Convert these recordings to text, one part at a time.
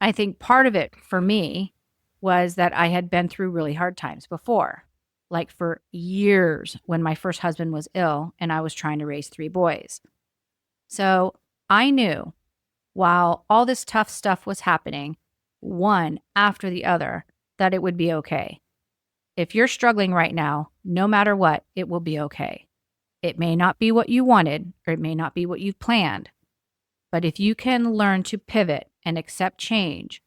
I think part of it for me was that I had been through really hard times before, like for years when my first husband was ill and I was trying to raise 3 boys. So I knew while all this tough stuff was happening, one after the other, that it would be okay. If you're struggling right now, no matter what, it will be okay. It may not be what you wanted, or it may not be what you've planned, but if you can learn to pivot and accept change,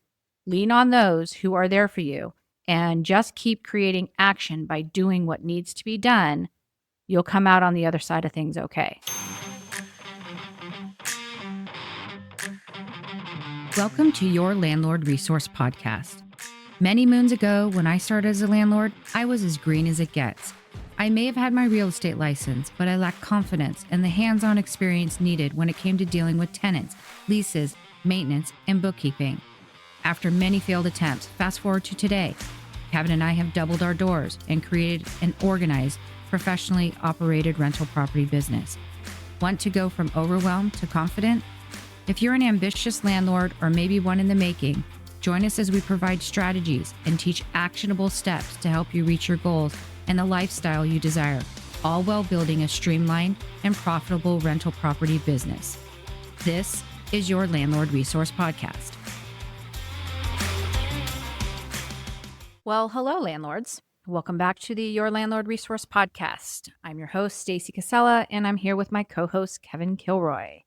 lean on those who are there for you, and just keep creating action by doing what needs to be done, you'll come out on the other side of things okay. Welcome to Your Landlord Resource podcast. Many moons ago, when I started as a landlord, I was as green as it gets. I may have had my real estate license, but I lacked confidence and the hands-on experience needed when it came to dealing with tenants, leases, maintenance, and bookkeeping. After many failed attempts, fast forward to today, Kevin and I have doubled our doors and created an organized, professionally operated rental property business. Want to go from overwhelmed to confident? If you're an ambitious landlord or maybe one in the making, join us as we provide strategies and teach actionable steps to help you reach your goals and the lifestyle you desire, all while building a streamlined and profitable rental property business. This is Your Landlord Resource podcast. Well, hello, landlords. Welcome back to the Your Landlord Resource podcast. I'm your host, Stacie Casella, and I'm here with my co-host, Kevin Kilroy.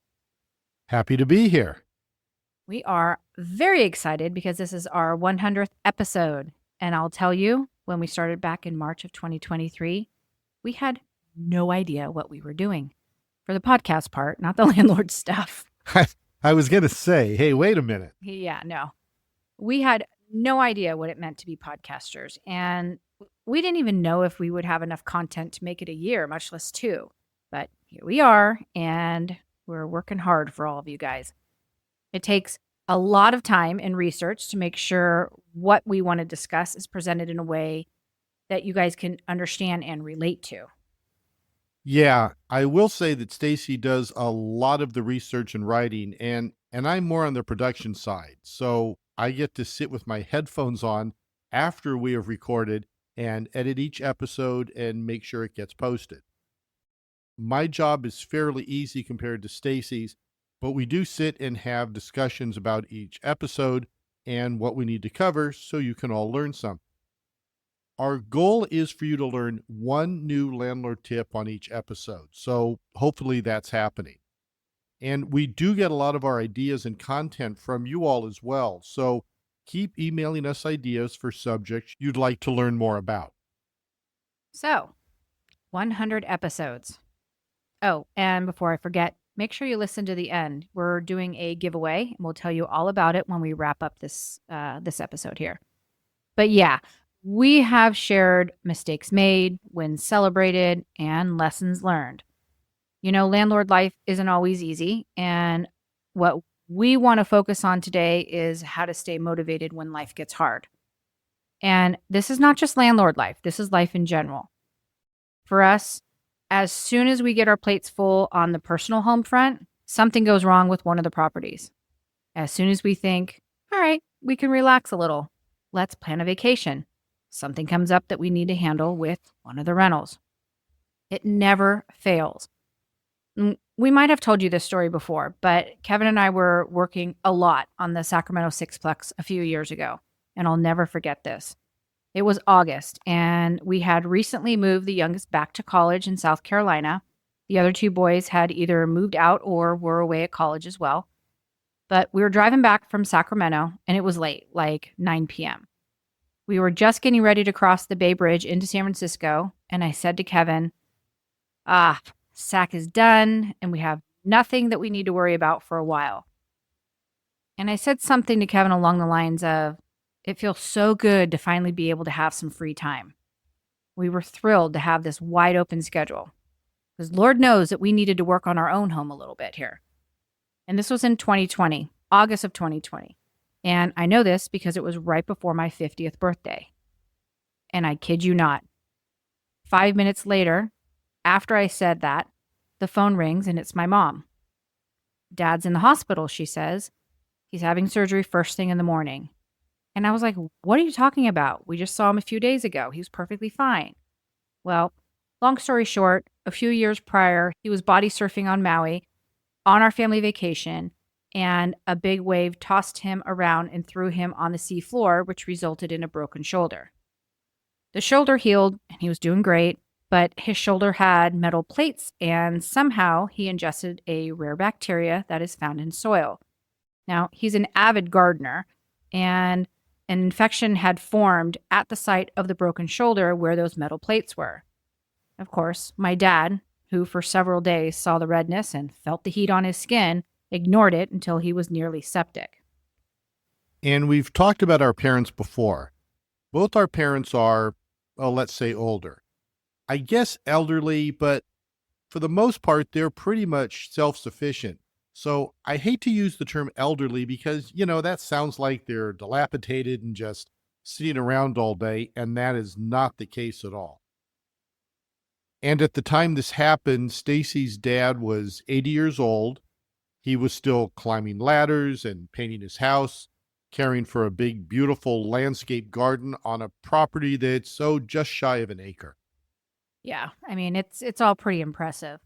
Happy to be here. We are very excited because this is our 100th episode. And I'll tell you, when we started back in March of 2023, we had no idea what we were doing for the podcast part, not the landlord stuff. I was going to say, hey, wait a minute. Yeah, no. We had no idea what it meant to be podcasters. And we didn't even know if we would have enough content to make it a year, much less 2. But here we are, and we're working hard for all of you guys. It takes a lot of time and research to make sure what we want to discuss is presented in a way that you guys can understand and relate to. Yeah, I will say that Stacie does a lot of the research and writing, and I'm more on the production side. So I get to sit with my headphones on after we have recorded and edit each episode and make sure it gets posted. My job is fairly easy compared to Stacie's, but we do sit and have discussions about each episode and what we need to cover so you can all learn something. Our goal is for you to learn one new landlord tip on each episode, so hopefully that's happening. And we do get a lot of our ideas and content from you all as well, so keep emailing us ideas for subjects you'd like to learn more about. So, 100 episodes. Oh, and before I forget, make sure you listen to the end. We're doing a giveaway, and we'll tell you all about it when we wrap up this episode here. But yeah, we have shared mistakes made, wins celebrated, and lessons learned. You know, landlord life isn't always easy, and what we want to focus on today is how to stay motivated when life gets hard. And this is not just landlord life, this is life in general. For us, as soon as we get our plates full on the personal home front, something goes wrong with one of the properties. As soon as we think, all right, we can relax a little, let's plan a vacation, something comes up that we need to handle with one of the rentals. It never fails. We might have told you this story before, but Kevin and I were working a lot on the Sacramento Sixplex a few years ago, and I'll never forget this. It was August, and we had recently moved the youngest back to college in South Carolina. The other 2 boys had either moved out or were away at college as well. But we were driving back from Sacramento, and it was late, like 9 p.m. We were just getting ready to cross the Bay Bridge into San Francisco, and I said to Kevin, Sac is done, and we have nothing that we need to worry about for a while. And I said something to Kevin along the lines of, it feels so good to finally be able to have some free time. We were thrilled to have this wide open schedule because Lord knows that we needed to work on our own home a little bit here. And this was in 2020, August of 2020. And I know this because it was right before my 50th birthday. And I kid you not, 5 minutes later, after I said that, the phone rings and it's my mom. Dad's in the hospital, she says. He's having surgery first thing in the morning. And I was like, what are you talking about? We just saw him a few days ago. He was perfectly fine. Well, long story short, a few years prior, he was body surfing on Maui on our family vacation, and a big wave tossed him around and threw him on the sea floor, which resulted in a broken shoulder. The shoulder healed and he was doing great, but his shoulder had metal plates, and somehow he ingested a rare bacteria that is found in soil. Now, he's an avid gardener, and an infection had formed at the site of the broken shoulder where those metal plates were. Of course, my dad, who for several days saw the redness and felt the heat on his skin, ignored it until he was nearly septic. And we've talked about our parents before. Both our parents are, well, let's say older. I guess elderly, but for the most part, they're pretty much self sufficient. So I hate to use the term elderly because, that sounds like they're dilapidated and just sitting around all day. And that is not the case at all. And at the time this happened, Stacie's dad was 80 years old. He was still climbing ladders and painting his house, caring for a big, beautiful landscape garden on a property that's just shy of an acre. Yeah, I mean, it's all pretty impressive.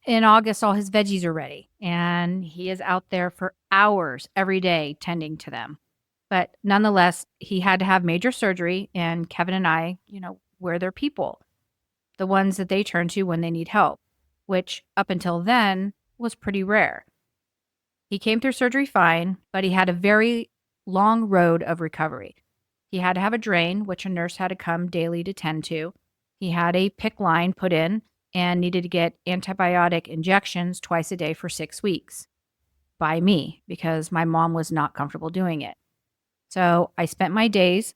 In August, all his veggies are ready, and he is out there for hours every day tending to them. But nonetheless, he had to have major surgery, and Kevin and I, we're their people, the ones that they turn to when they need help, which up until then was pretty rare. He came through surgery fine, but he had a very long road of recovery. He had to have a drain, which a nurse had to come daily to tend to. He had a PICC line put in and needed to get antibiotic injections twice a day for 6 weeks by me because my mom was not comfortable doing it. So I spent my days,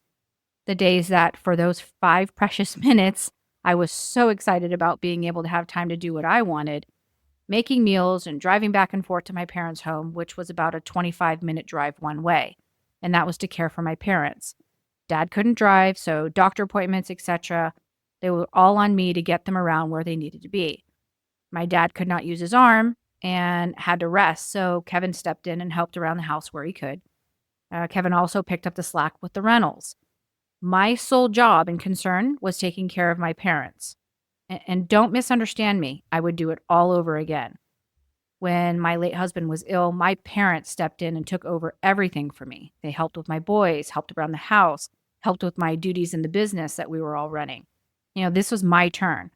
the days that for those 5 precious minutes, I was so excited about being able to have time to do what I wanted, making meals and driving back and forth to my parents' home, which was about a 25-minute drive one way. And that was to care for my parents. Dad couldn't drive, so doctor appointments, etc. They were all on me to get them around where they needed to be. My dad could not use his arm and had to rest, so Kevin stepped in and helped around the house where he could. Kevin also picked up the slack with the rentals. My sole job and concern was taking care of my parents. And don't misunderstand me, I would do it all over again. When my late husband was ill, my parents stepped in and took over everything for me. They helped with my boys, helped around the house, helped with my duties in the business that we were all running. This was my turn.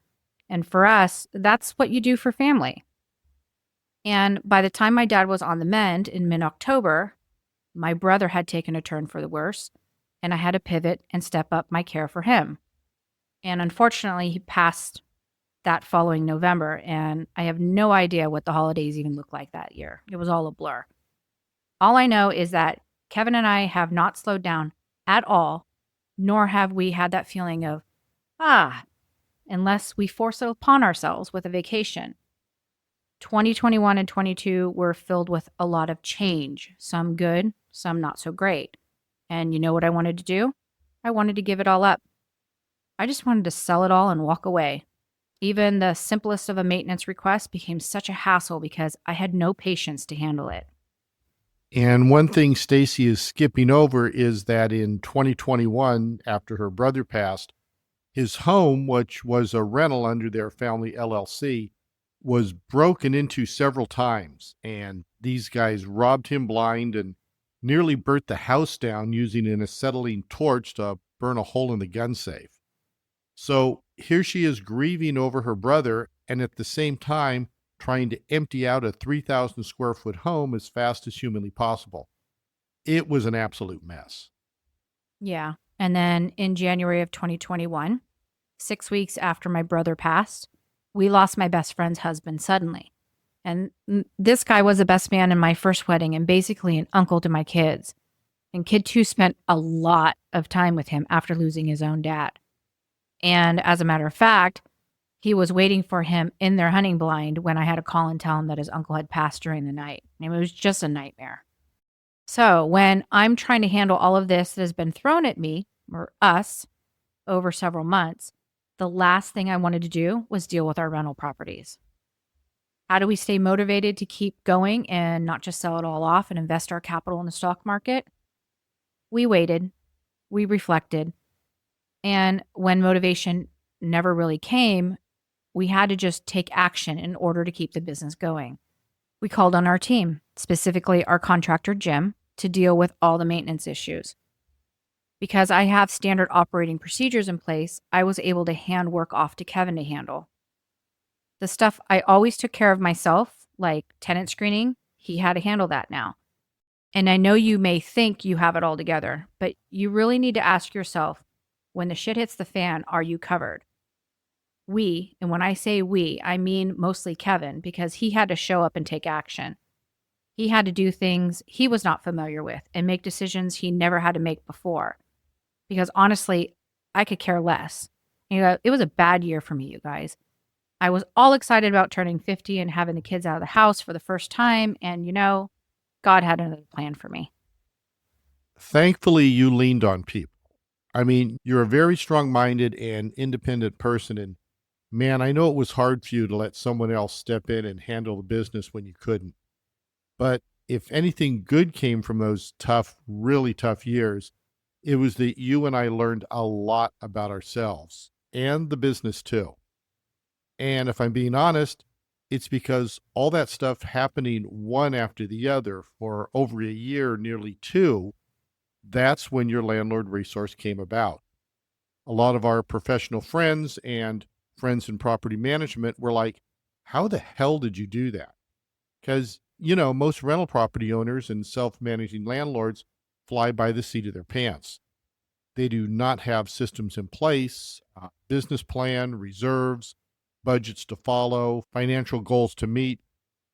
And for us, that's what you do for family. And by the time my dad was on the mend in mid-October, my brother had taken a turn for the worse, and I had to pivot and step up my care for him. And unfortunately, he passed that following November, and I have no idea what the holidays even looked like that year. It was all a blur. All I know is that Kevin and I have not slowed down at all, nor have we had that feeling of, unless we force it upon ourselves with a vacation. 2021 and 22 were filled with a lot of change, some good, some not so great. And you know what I wanted to do? I wanted to give it all up. I just wanted to sell it all and walk away. Even the simplest of a maintenance request became such a hassle because I had no patience to handle it. And one thing Stacie is skipping over is that in 2021, after her brother passed, his home, which was a rental under their family LLC, was broken into several times. And these guys robbed him blind and nearly burnt the house down using an acetylene torch to burn a hole in the gun safe. So here she is grieving over her brother and at the same time trying to empty out a 3,000 square foot home as fast as humanly possible. It was an absolute mess. Yeah. And then in January of 2021, 6 weeks after my brother passed, we lost my best friend's husband suddenly. And this guy was the best man in my first wedding and basically an uncle to my kids. And kid two spent a lot of time with him after losing his own dad. And as a matter of fact, he was waiting for him in their hunting blind when I had to call and tell him that his uncle had passed during the night. And it was just a nightmare. So when I'm trying to handle all of this that has been thrown at me, or us, over several months, the last thing I wanted to do was deal with our rental properties. How do we stay motivated to keep going and not just sell it all off and invest our capital in the stock market? We waited, we reflected, and when motivation never really came, we had to just take action in order to keep the business going. We called on our team, specifically our contractor, Jim, to deal with all the maintenance issues. Because I have standard operating procedures in place, I was able to hand work off to Kevin to handle. The stuff I always took care of myself, like tenant screening, he had to handle that now. And I know you may think you have it all together, but you really need to ask yourself, when the shit hits the fan, are you covered? We, and when I say we, I mean mostly Kevin, because he had to show up and take action. He had to do things he was not familiar with and make decisions he never had to make before. Because honestly, I could care less. It was a bad year for me, you guys. I was all excited about turning 50 and having the kids out of the house for the first time. And, God had another plan for me. Thankfully, you leaned on people. I mean, you're a very strong minded and independent person. And man, I know it was hard for you to let someone else step in and handle the business when you couldn't. But if anything good came from those tough, really tough years, it was that you and I learned a lot about ourselves and the business too. And if I'm being honest, it's because all that stuff happening one after the other for over a year, nearly two, that's when your landlord resource came about. A lot of our professional friends and friends in property management were like, how the hell did you do that? Because, most rental property owners and self managing landlords fly by the seat of their pants. They do not have systems in place, business plan, reserves, budgets to follow, financial goals to meet,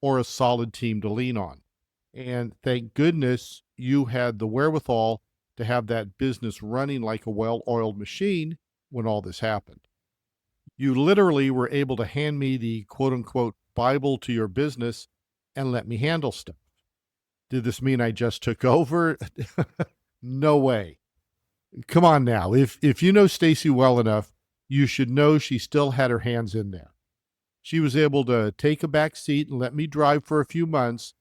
or a solid team to lean on. And thank goodness you had the wherewithal to have that business running like a well oiled machine when all this happened. You literally were able to hand me the quote unquote Bible to your business and let me handle stuff. Did this mean I just took over? No way. Come on now. If you know Stacie well enough, you should know she still had her hands in there. She was able to take a back seat and let me drive for a few months,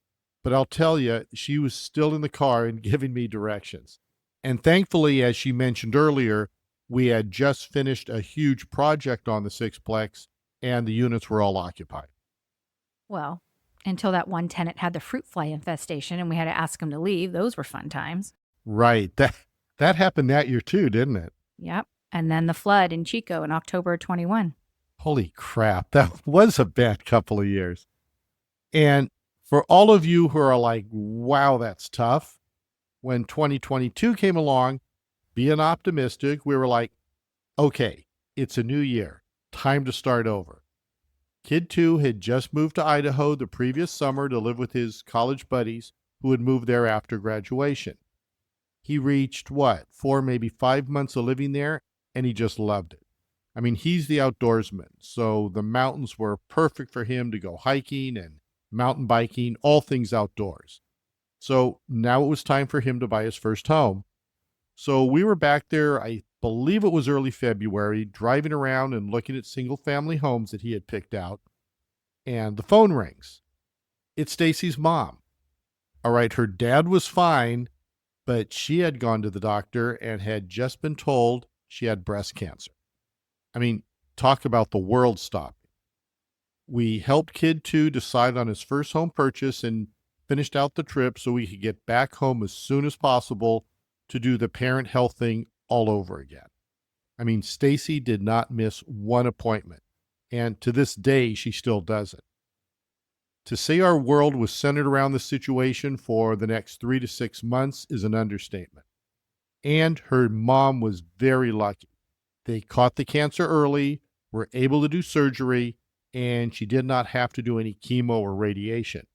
but I'll tell you, she was still in the car and giving me directions. And thankfully, as she mentioned earlier, we had just finished a huge project on the sixplex and the units were all occupied. Well, until that one tenant had the fruit fly infestation and we had to ask him to leave. Those were fun times. Right. That happened that year too, didn't it? Yep. And then the flood in Chico in October of 21. Holy crap. That was a bad couple of years. And for all of you who are like, wow, that's tough, when 2022 came along, being optimistic, we were like, okay, it's a new year. Time to start over. Kid 2 had just moved to Idaho the previous summer to live with his college buddies who had moved there after graduation. He reached what, 4, maybe 5 months of living there, and he just loved it. I mean, he's the outdoorsman, so the mountains were perfect for him to go hiking and mountain biking, all things outdoors. So now it was time for him to buy his first home. So we were back there, I believe it was early February, driving around and looking at single family homes that he had picked out. And the phone rings. It's Stacie's mom. All right, her dad was fine, but she had gone to the doctor and had just been told she had breast cancer. I mean, talk about the world stopping. We helped Kid 2 decide on his first home purchase and finished out the trip so we could get back home as soon as possible to do the parent health thing all over again. I mean, Stacie did not miss one appointment, and to this day, she still doesn't. To say our world was centered around the situation for the next 3 to 6 months is an understatement. And her mom was very lucky. They caught the cancer early, were able to do surgery, and she did not have to do any chemo or radiation.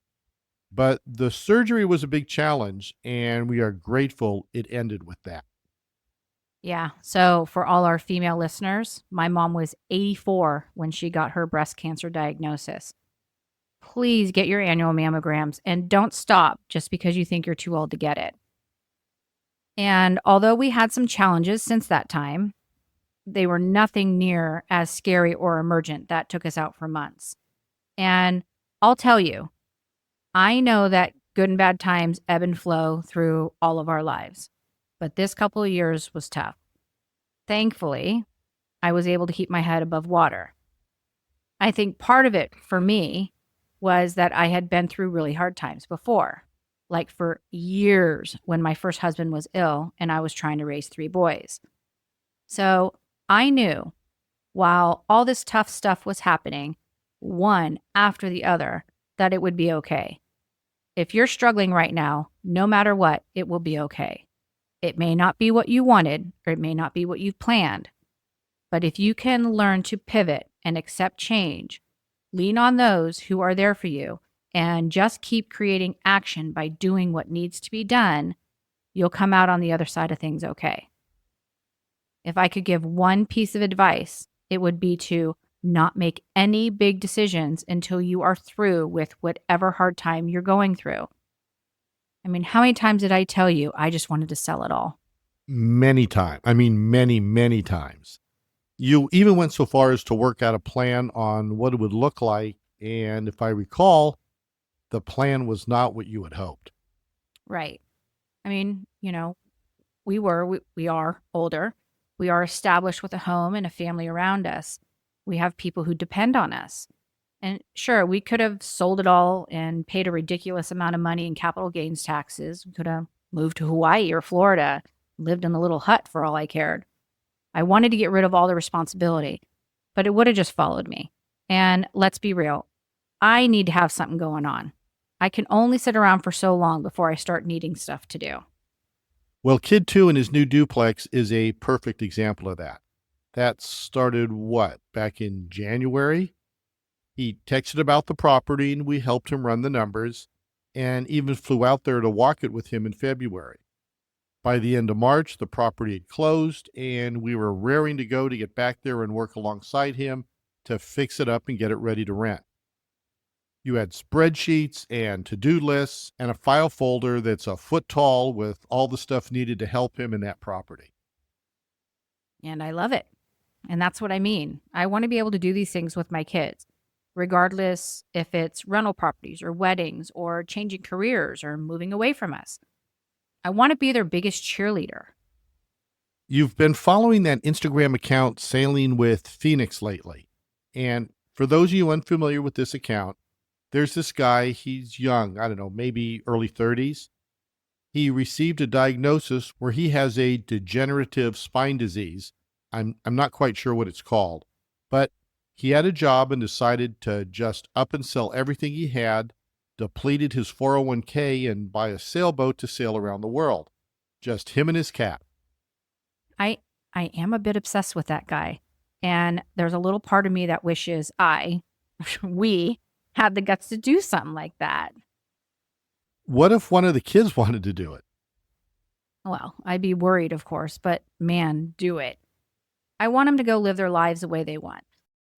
But the surgery was a big challenge, and we are grateful it ended with that. Yeah. So for all our female listeners, my mom was 84 when she got her breast cancer diagnosis. Please get your annual mammograms and don't stop just because you think you're too old to get it. And although we had some challenges since that time, they were nothing near as scary or emergent that took us out for months. And I'll tell you, I know that good and bad times ebb and flow through all of our lives, but this couple of years was tough. Thankfully, I was able to keep my head above water. I think part of it for me was that I had been through really hard times before, like for years when my first husband was ill and I was trying to raise three boys. So I knew while all this tough stuff was happening, one after the other, that it would be okay. If you're struggling right now, no matter what, it will be okay. It may not be what you wanted, or it may not be what you've planned, but if you can learn to pivot and accept change, lean on those who are there for you, and just keep creating action by doing what needs to be done, you'll come out on the other side of things okay. If I could give one piece of advice, it would be to not make any big decisions until you are through with whatever hard time you're going through. I mean, how many times did I tell you I just wanted to sell it all? Many times. I mean, many, many times. You even went so far as to work out a plan on what it would look like. And if I recall, the plan was not what you had hoped. Right. I mean, we are older. We are established with a home and a family around us. We have people who depend on us. And sure, we could have sold it all and paid a ridiculous amount of money in capital gains taxes. We could have moved to Hawaii or Florida, lived in a little hut for all I cared. I wanted to get rid of all the responsibility, but it would have just followed me. And let's be real, I need to have something going on. I can only sit around for so long before I start needing stuff to do. Well, Kid 2 in his new duplex is a perfect example of that. That started what, back in January? He texted about the property and we helped him run the numbers and even flew out there to walk it with him in February. By the end of March, the property had closed and we were raring to go to get back there and work alongside him to fix it up and get it ready to rent. You had spreadsheets and to-do lists and a file folder that's a foot tall with all the stuff needed to help him in that property. And I love it. And that's what I mean. I want to be able to do these things with my kids, regardless if it's rental properties or weddings or changing careers or moving away from us. I want to be their biggest cheerleader. You've been following that Instagram account Sailing with Phoenix lately. And for those of you unfamiliar with this account, there's this guy, he's young, I don't know, maybe early 30s. He received a diagnosis where he has a degenerative spine disease. I'm not quite sure what it's called, but he had a job and decided to just up and sell everything he had, depleted his 401k, and buy a sailboat to sail around the world. Just him and his cat. I I am a bit obsessed with that guy. And there's a little part of me that wishes we had the guts to do something like that. What if one of the kids wanted to do it? Well, I'd be worried, of course, but man, do it. I want them to go live their lives the way they want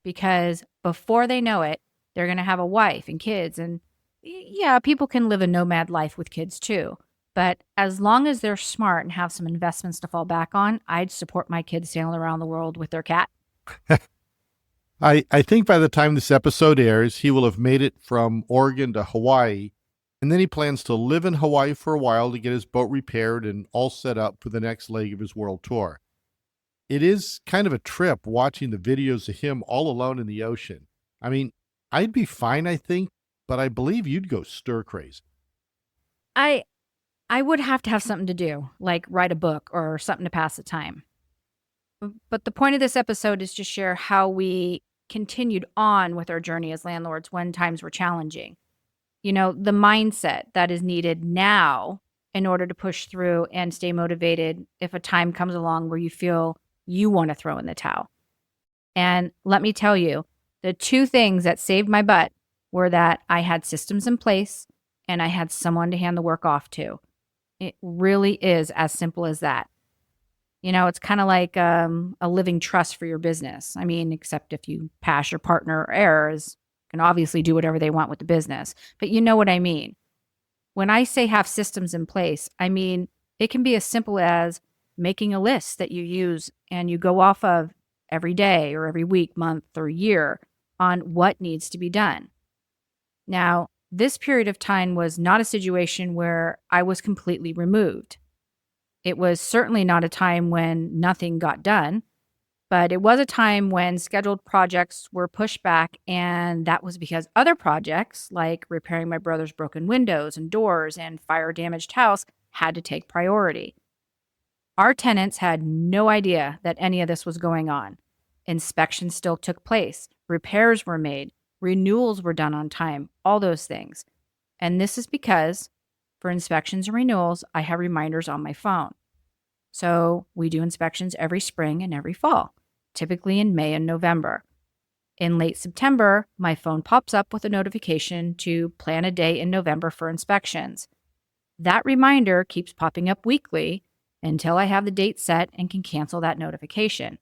because before they know it, they're going to have a wife and kids. And yeah, people can live a nomad life with kids too. But as long as they're smart and have some investments to fall back on, I'd support my kids sailing around the world with their cat. I think by the time this episode airs, he will have made it from Oregon to Hawaii, and then he plans to live in Hawaii for a while to get his boat repaired and all set up for the next leg of his world tour. It is kind of a trip watching the videos of him all alone in the ocean. I mean, I'd be fine, I think, but I believe you'd go stir crazy. I I would have to have something to do, like write a book or something to pass the time. But the point of this episode is to share how we continued on with our journey as landlords when times were challenging. The mindset that is needed now in order to push through and stay motivated if a time comes along where you feel you want to throw in the towel. And let me tell you, the two things that saved my butt were that I had systems in place and I had someone to hand the work off to. It really is as simple as that. It's kind of like a living trust for your business. I mean, except if you pass your partner or heirs, can obviously do whatever they want with the business. But you know what I mean. When I say have systems in place, I mean, it can be as simple as making a list that you use and you go off of every day or every week, month, or year on what needs to be done. Now, this period of time was not a situation where I was completely removed. It was certainly not a time when nothing got done, but it was a time when scheduled projects were pushed back, and that was because other projects, like repairing my brother's broken windows and doors and fire damaged house, had to take priority. Our tenants had no idea that any of this was going on. Inspections still took place, repairs were made, renewals were done on time, all those things. And this is because for inspections and renewals, I have reminders on my phone. So we do inspections every spring and every fall, typically in May and November. In late September, my phone pops up with a notification to plan a day in November for inspections. That reminder keeps popping up weekly until I have the date set and can cancel that notification.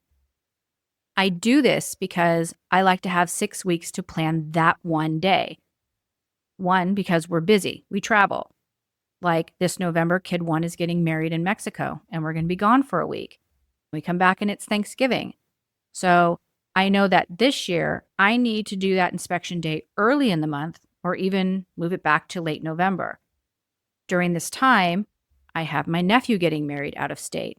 I do this because I like to have 6 weeks to plan that one day. One, because we're busy, we travel. Like this November, kid one is getting married in Mexico, and we're going to be gone for a week. We come back and it's Thanksgiving. So I know that this year I need to do that inspection day early in the month or even move it back to late November. During this time, I have my nephew getting married out of state.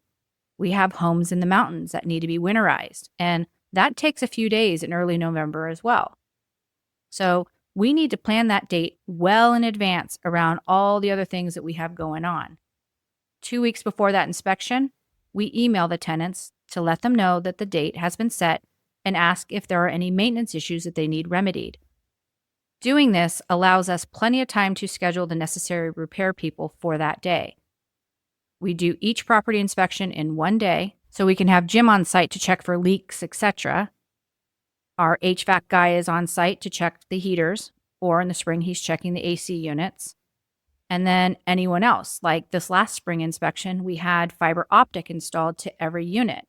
We have homes in the mountains that need to be winterized, and that takes a few days in early November as well. So we need to plan that date well in advance around all the other things that we have going on. 2 weeks before that inspection, we email the tenants to let them know that the date has been set and ask if there are any maintenance issues that they need remedied. Doing this allows us plenty of time to schedule the necessary repair people for that day. We do each property inspection in one day, so we can have Jim on site to check for leaks, etc. Our HVAC guy is on site to check the heaters, or in the spring, he's checking the AC units. And then anyone else, like this last spring inspection, we had fiber optic installed to every unit.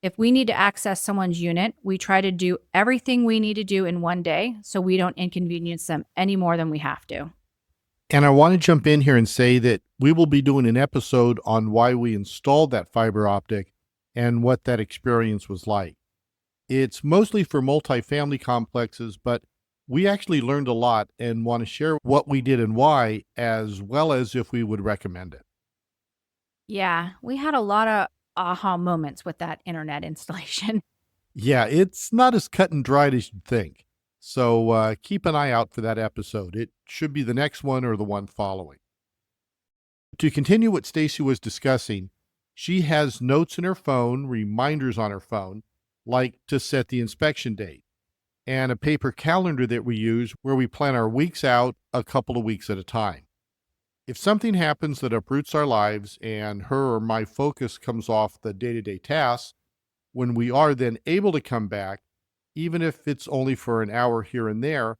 If we need to access someone's unit, we try to do everything we need to do in one day so we don't inconvenience them any more than we have to. And I want to jump in here and say that we will be doing an episode on why we installed that fiber optic and what that experience was like. It's mostly for multifamily complexes, but we actually learned a lot and want to share what we did and why, as well as if we would recommend it. Yeah, we had a lot of aha moments with that internet installation. Yeah, it's not as cut and dried as you'd think. So keep an eye out for that episode. It should be the next one or the one following. To continue what Stacie was discussing, she has notes in her phone, reminders on her phone, like to set the inspection date, and a paper calendar that we use where we plan our weeks out a couple of weeks at a time. If something happens that uproots our lives and her or my focus comes off the day-to-day tasks, when we are then able to come back, even if it's only for an hour here and there,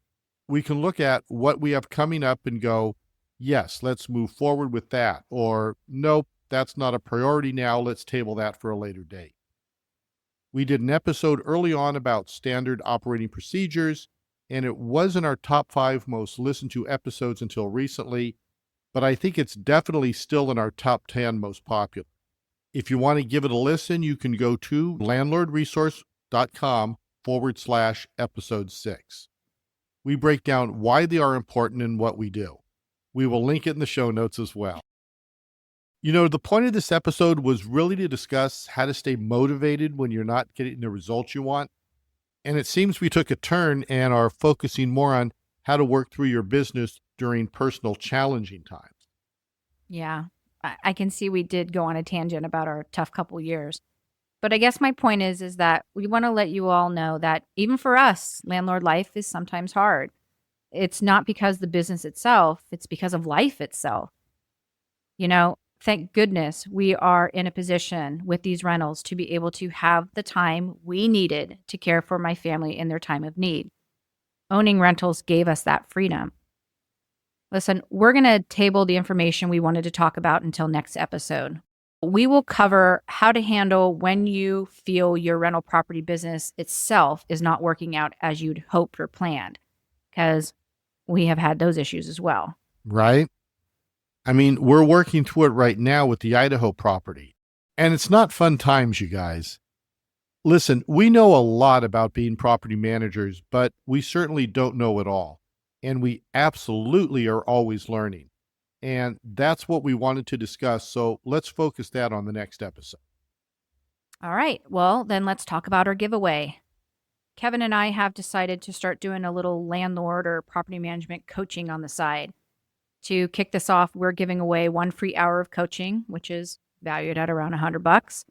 we can look at what we have coming up and go, yes, let's move forward with that. Or, nope, that's not a priority now. Let's table that for a later date. We did an episode early on about standard operating procedures, and it wasn't our top 5 most listened to episodes until recently, but I think it's definitely still in our top 10 most popular. If you want to give it a listen, you can go to landlordresource.com/episode 6. We break down why they are important and what we do. We will link it in the show notes as well. You know, the point of this episode was really to discuss how to stay motivated when you're not getting the results you want. And it seems we took a turn and are focusing more on how to work through your business during personal challenging times. Yeah, I can see we did go on a tangent about our tough couple years. But I guess my point is that we want to let you all know that even for us, landlord life is sometimes hard. It's not because the business itself, it's because of life itself. You know, thank goodness we are in a position with these rentals to be able to have the time we needed to care for my family in their time of need. Owning rentals gave us that freedom. Listen, we're going to table the information we wanted to talk about until next episode. We will cover how to handle when you feel your rental property business itself is not working out as you'd hoped or planned, because we have had those issues as well. Right? I mean, we're working through it right now with the Idaho property, and it's not fun times, you guys. Listen, we know a lot about being property managers, but we certainly don't know it all. and we absolutely are always learning. And that's what we wanted to discuss. So let's focus that on the next episode. All right. Well, then let's talk about our giveaway. Kevin and I have decided to start doing a little landlord or property management coaching on the side. To kick this off, we're giving away 1 free hour of coaching, which is valued at around $100.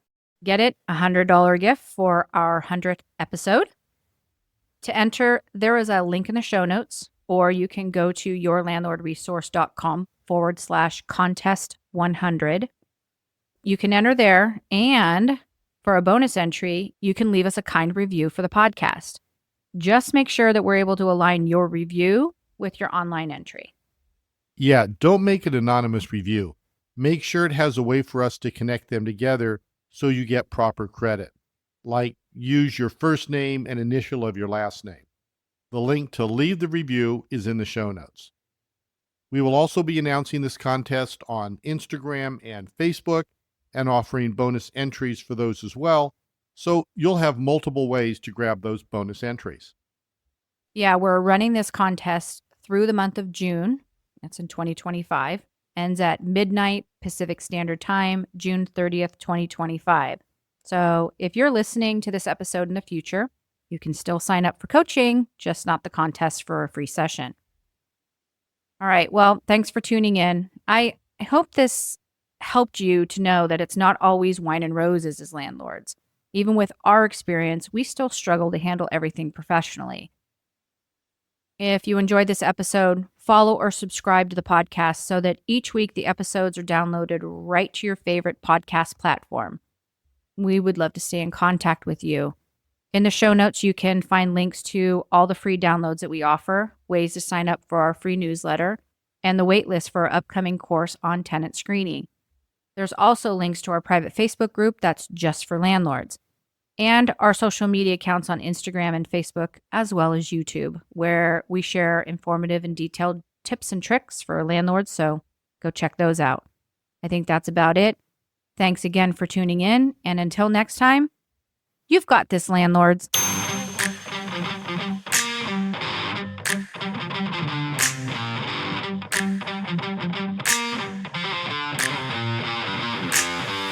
Get it? $100 gift for our 100th episode. To enter, there is a link in the show notes, or you can go to yourlandlordresource.com/contest100. You can enter there, and for a bonus entry, you can leave us a kind review for the podcast. Just make sure that we're able to align your review with your online entry. Yeah, don't make an anonymous review. Make sure it has a way for us to connect them together so you get proper credit. Like use your first name and initial of your last name. The link to leave the review is in the show notes. We will also be announcing this contest on Instagram and Facebook and offering bonus entries for those as well. So you'll have multiple ways to grab those bonus entries. Yeah, we're running this contest through the month of June. That's in 2025. Ends at midnight Pacific Standard Time, June 30th, 2025. So if you're listening to this episode in the future, you can still sign up for coaching, just not the contest for a free session. All right. Well, thanks for tuning in. I hope this helped you to know that it's not always wine and roses as landlords. Even with our experience, we still struggle to handle everything professionally. If you enjoyed this episode, follow or subscribe to the podcast so that each week the episodes are downloaded right to your favorite podcast platform. We would love to stay in contact with you. In the show notes, you can find links to all the free downloads that we offer, ways to sign up for our free newsletter, and the waitlist for our upcoming course on tenant screening. There's also links to our private Facebook group that's just for landlords, and our social media accounts on Instagram and Facebook, as well as YouTube, where we share informative and detailed tips and tricks for landlords, so go check those out. I think that's about it. Thanks again for tuning in, and until next time, you've got this, landlords.